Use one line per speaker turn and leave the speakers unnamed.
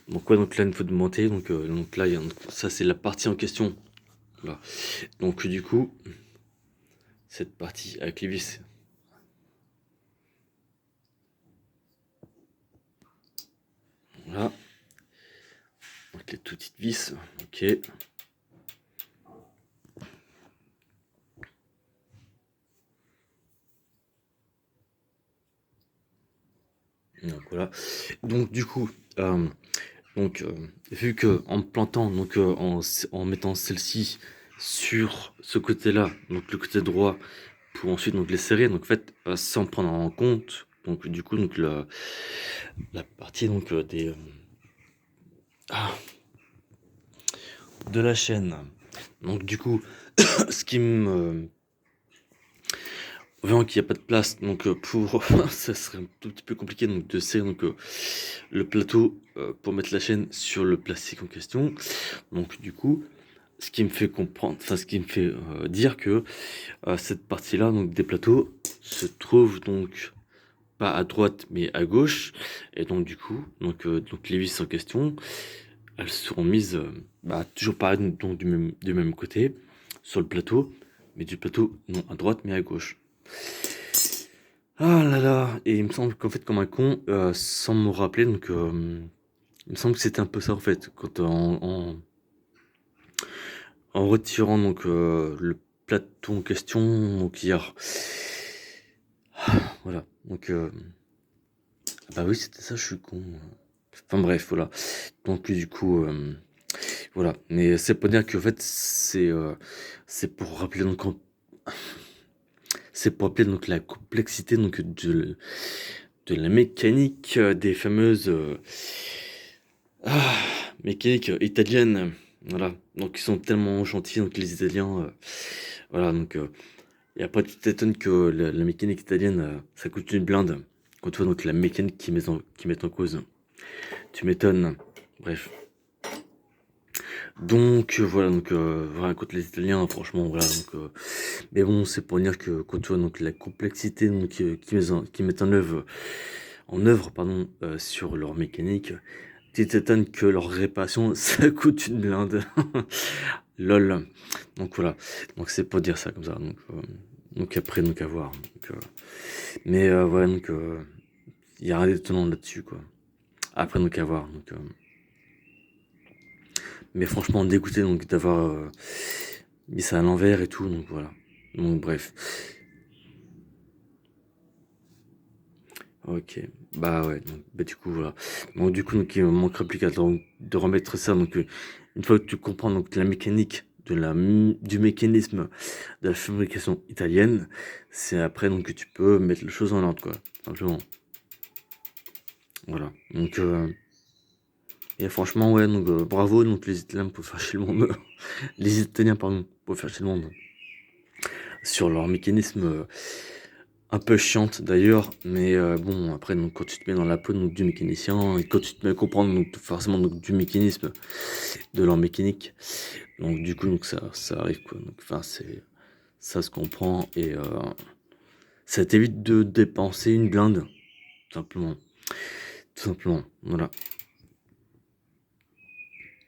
Donc ouais, donc là il faut monter, donc là ça c'est la partie en question. Voilà. Donc du coup, cette partie avec les vis. Voilà. Donc les toutes petites vis, ok. Donc voilà. Donc du coup, vu que en plantant, en mettant celle-ci sur ce côté-là, donc le côté droit, pour ensuite donc les serrer, donc en fait sans prendre en compte, donc du coup donc la partie donc ah, de la chaîne. Donc du coup, ce qui me voyant qu'il n'y a pas de place, pour ça serait un tout petit peu compliqué donc de serrer le plateau pour mettre la chaîne sur le plastique en question. Donc du coup, ce qui me fait comprendre, enfin ce qui me fait dire que cette partie-là donc des plateaux se trouve donc pas à droite mais à gauche, et donc du coup donc les vis en question, elles seront mises toujours pareil donc du même côté sur le plateau, mais du plateau non à droite mais à gauche. Ah là là, et il me semble qu'en fait comme un con, sans me rappeler il me semble que c'était un peu ça en fait quand en retirant le plateau en question, donc hier. Voilà, bah oui, c'était ça, je suis con. Enfin bref, voilà. Donc du coup, voilà. Mais c'est pour dire qu'en fait, c'est pour rappeler c'est pour rappeler donc la complexité de la mécanique des fameuses ah, mécaniques italiennes. Voilà. Donc ils sont tellement gentils, donc les Italiens. Voilà, et après, tu t'étonnes que la mécanique italienne, ça coûte une blinde. Quand tu vois donc la mécanique qui met en cause. Tu m'étonnes. Bref. Voilà, voilà, contre les Italiens, franchement, voilà. Mais bon, c'est pour dire que quand tu vois donc la complexité qui met en œuvre pardon, sur leur mécanique, tu t'étonnes que leur réparation, ça coûte une blinde. Lol. Donc voilà. Donc c'est pour dire ça comme ça. Donc après, à voir. Ouais, il y a rien d'étonnant là-dessus, quoi. Après, à voir. Mais franchement, dégoûté d'avoir mis ça à l'envers et tout, donc voilà. Donc bref. Ok. Bah ouais, du coup, voilà. Donc du coup, il me manquera plus qu'à de remettre ça. Une fois que tu comprends la mécanique du mécanisme de la fabrication italienne, c'est après que tu peux mettre les choses en ordre, quoi. Simplement. Voilà. Et franchement, ouais, bravo, les Italiens pour faire chier le monde. Les Italiens, pardon, pour faire chier le monde. Sur leur mécanisme un peu chiante d'ailleurs, mais bon, après, quand tu te mets dans la peau du mécanicien, et quand tu te mets à comprendre forcément du mécanisme, de leur mécanique, du coup, ça arrive, quoi. Enfin, ça se comprend, et ça t'évite de dépenser une blinde, tout simplement. Tout simplement, voilà.